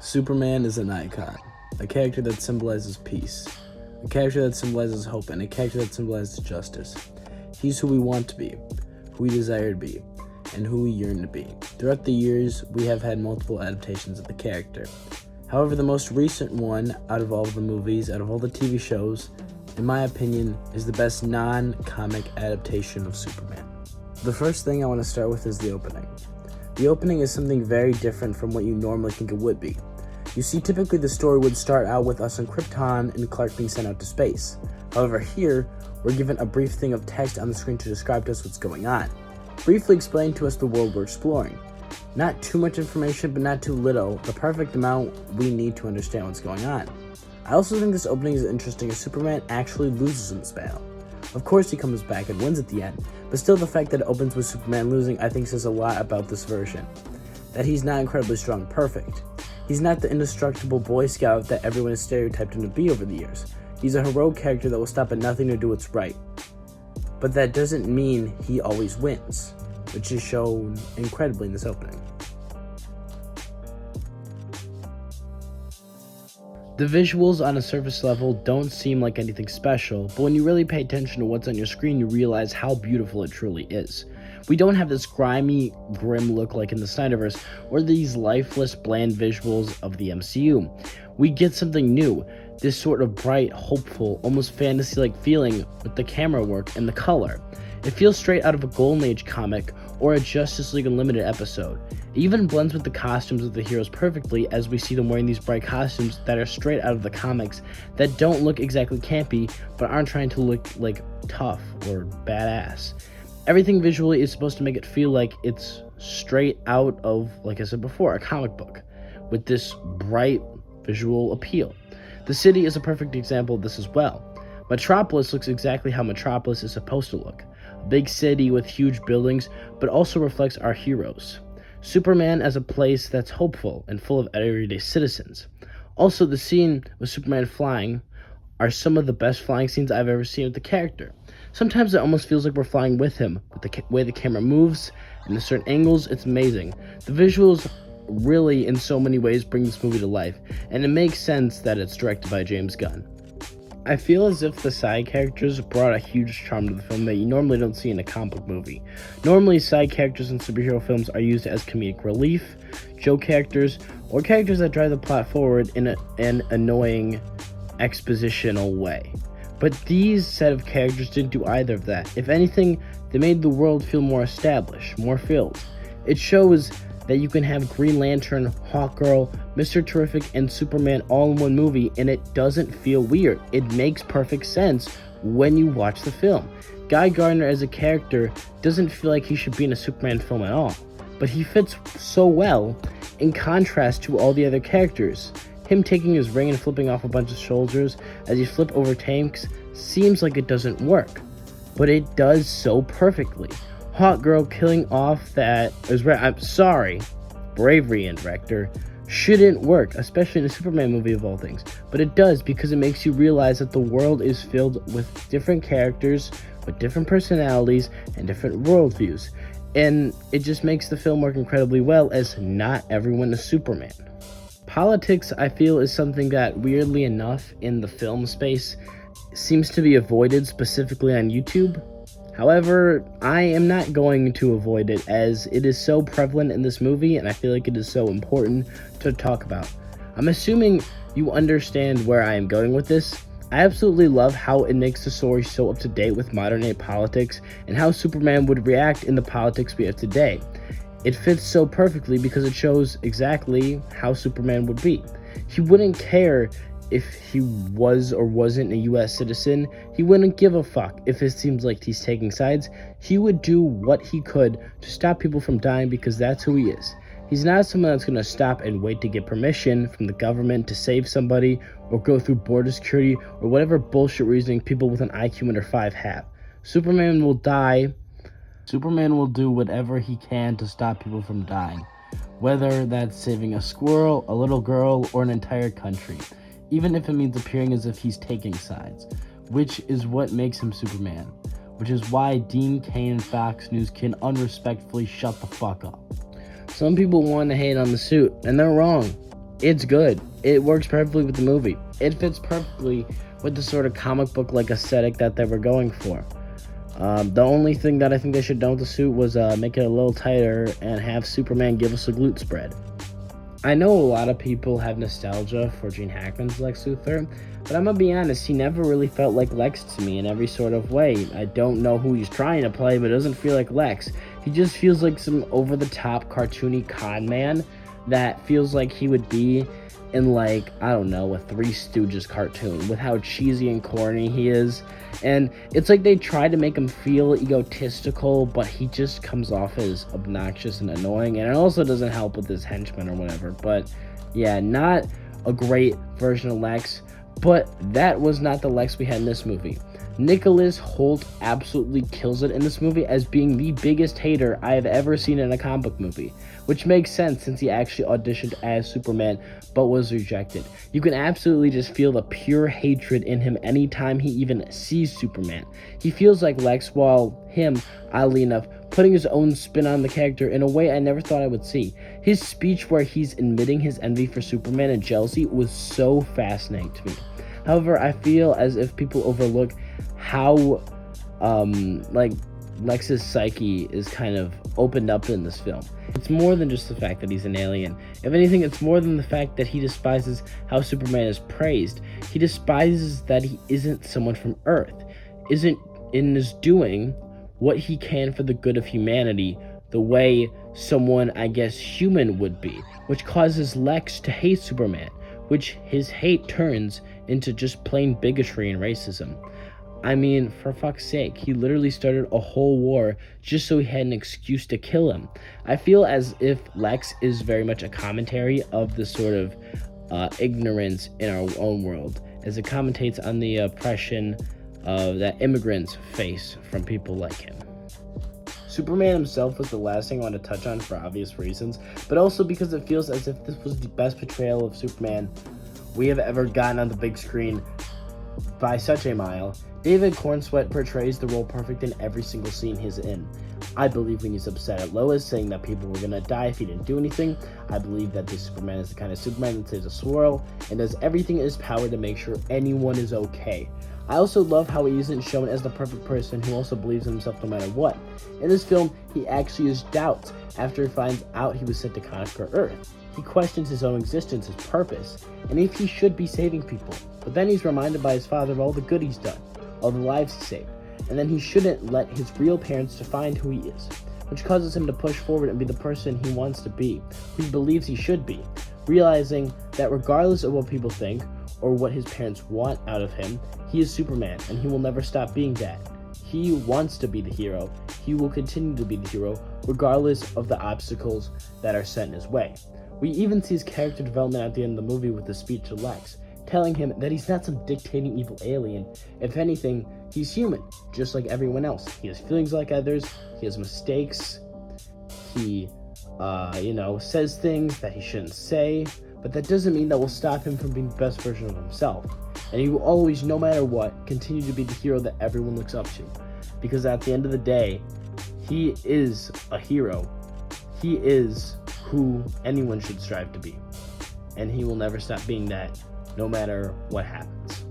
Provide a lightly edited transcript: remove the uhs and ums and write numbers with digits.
Superman is an icon, a character that symbolizes peace, a character that symbolizes hope, and a character that symbolizes justice. He's who we want to be, who we desire to be, and who we yearn to be. Throughout the years, we have had multiple adaptations of the character. However, the most recent one out of all the movies, out of all the TV shows, in my opinion, is the best non-comic adaptation of Superman. The first thing I want to start with is the opening. The opening is something very different from what you normally think it would be. You see, typically the story would start out with us on Krypton and Clark being sent out to space. However, here, we're given a brief thing of text on the screen to describe to us what's going on. Briefly explain to us the world we're exploring. Not too much information, but not too little, the perfect amount we need to understand what's going on. I also think this opening is interesting as Superman actually loses in this battle. Of course he comes back and wins at the end, but still the fact that it opens with Superman losing I think says a lot about this version. That he's not incredibly strong and perfect. He's not the indestructible Boy Scout that everyone has stereotyped him to be over the years. He's a heroic character that will stop at nothing to do what's right. But that doesn't mean he always wins, which is shown incredibly in this opening. The visuals on a surface level don't seem like anything special, but when you really pay attention to what's on your screen, you realize how beautiful it truly is. We don't have this grimy, grim look like in the Snyderverse, or these lifeless, bland visuals of the MCU. We get something new, this sort of bright, hopeful, almost fantasy-like feeling with the camera work and the color. It feels straight out of a Golden Age comic or a Justice League Unlimited episode. It even blends with the costumes of the heroes perfectly as we see them wearing these bright costumes that are straight out of the comics that don't look exactly campy but aren't trying to look like tough or badass. Everything visually is supposed to make it feel like it's straight out of, like I said before, a comic book with this bright visual appeal. The city is a perfect example of this as well. Metropolis looks exactly how Metropolis is supposed to look. A big city with huge buildings, but also reflects our heroes. Superman as a place that's hopeful and full of everyday citizens. Also, the scene with Superman flying are some of the best flying scenes I've ever seen with the character. Sometimes it almost feels like we're flying with him, with the way the camera moves and the certain angles. It's amazing. The visuals really, in so many ways, bring this movie to life, and it makes sense that it's directed by James Gunn. I feel as if the side characters brought a huge charm to the film that you normally don't see in a comic book movie. Normally, side characters in superhero films are used as comedic relief, joke characters, or characters that drive the plot forward in an annoying, expositional way. But these set of characters didn't do either of that. If anything, they made the world feel more established, more filled. It shows that you can have Green Lantern, Hawkgirl, Mr. Terrific, and Superman all in one movie, and it doesn't feel weird. It makes perfect sense when you watch the film. Guy Gardner as a character doesn't feel like he should be in a Superman film at all, but he fits so well in contrast to all the other characters. Him taking his ring and flipping off a bunch of soldiers as he flip over tanks seems like it doesn't work, but it does so perfectly. Hawkgirl killing off bravery and director shouldn't work, especially in a Superman movie of all things, but it does because it makes you realize that the world is filled with different characters with different personalities and different worldviews, and it just makes the film work incredibly well as not everyone is Superman. Politics, I feel, is something that, weirdly enough, in the film space seems to be avoided, specifically on YouTube. However, I am not going to avoid it as it is so prevalent in this movie and I feel like it is so important to talk about. I'm assuming you understand where I am going with this. I absolutely love how it makes the story so up to date with modern day politics and how Superman would react in the politics we have today. It fits so perfectly because it shows exactly how Superman would be. He wouldn't care if he was or wasn't a US citizen. He wouldn't give a fuck if it seems like he's taking sides. He would do what he could to stop people from dying because that's who he is. He's not someone that's going to stop and wait to get permission from the government to save somebody or go through border security or whatever bullshit reasoning people with an IQ under 5 have. Superman will die. Superman will do whatever he can to stop people from dying, whether that's saving a squirrel, a little girl, or an entire country. Even if it means appearing as if he's taking sides, which is what makes him Superman, which is why Dean Cain and Fox News can unrespectfully shut the fuck up. Some people want to hate on the suit, and they're wrong. It's good. It works perfectly with the movie. It fits perfectly with the sort of comic book like aesthetic that they were going for. The only thing that I think they should have done with the suit was make it a little tighter and have Superman give us a glute spread. I know a lot of people have nostalgia for Gene Hackman's Lex Luthor, but I'm gonna be honest, he never really felt like Lex to me in every sort of way. I don't know who he's trying to play, but it doesn't feel like Lex. He just feels like some over-the-top cartoony con man that feels like he would be in, like, I don't know, a Three Stooges cartoon with how cheesy and corny he is. And it's like they try to make him feel egotistical, but he just comes off as obnoxious and annoying. And it also doesn't help with his henchmen or whatever. But yeah, not a great version of Lex. But that was not the Lex we had in this movie. Nicholas Hoult absolutely kills it in this movie as being the biggest hater I have ever seen in a comic book movie, which makes sense since he actually auditioned as Superman but was rejected. You can absolutely just feel the pure hatred in him anytime he even sees Superman. He feels like Lex, while him, oddly enough, putting his own spin on the character in a way I never thought I would see. His speech where he's admitting his envy for Superman and jealousy was so fascinating to me. However, I feel as if people overlook how like Lex's psyche is kind of opened up in this film. It's more than just the fact that he's an alien. If anything, it's more than the fact that he despises how Superman is praised. He despises that he isn't someone from Earth, isn't in his doing what he can for the good of humanity the way someone, I guess, human would be, which causes Lex to hate Superman, which his hate turns into just plain bigotry and racism. I mean, for fuck's sake, he literally started a whole war just so he had an excuse to kill him. I feel as if Lex is very much a commentary of the sort of ignorance in our own world, as it commentates on the oppression that immigrants face from people like him. Superman himself was the last thing I want to touch on for obvious reasons, but also because it feels as if this was the best portrayal of Superman we have ever gotten on the big screen by such a mile. David Cornsweet portrays the role perfect in every single scene he's in. I believe when he's upset at Lois, saying that people were gonna die if he didn't do anything. I believe that this Superman is the kind of Superman that saves a swirl and does everything in his power to make sure anyone is okay. I also love how he isn't shown as the perfect person who also believes in himself no matter what. In this film, he actually has doubts after he finds out he was sent to conquer Earth. He questions his own existence, his purpose, and if he should be saving people. But then he's reminded by his father of all the good he's done, all the lives he saved, and then he shouldn't let his real parents define who he is, which causes him to push forward and be the person he wants to be, who he believes he should be, realizing that regardless of what people think or what his parents want out of him, he is Superman, and he will never stop being that. He wants to be the hero. He will continue to be the hero, regardless of the obstacles that are set in his way. We even see his character development at the end of the movie with the speech to Lex, telling him that he's not some dictating evil alien. If anything, he's human, just like everyone else. He has feelings like others, he has mistakes, he, says things that he shouldn't say, but that doesn't mean that will stop him from being the best version of himself. And he will always, no matter what, continue to be the hero that everyone looks up to. Because at the end of the day, he is a hero. He is who anyone should strive to be. And he will never stop being that, no matter what happens.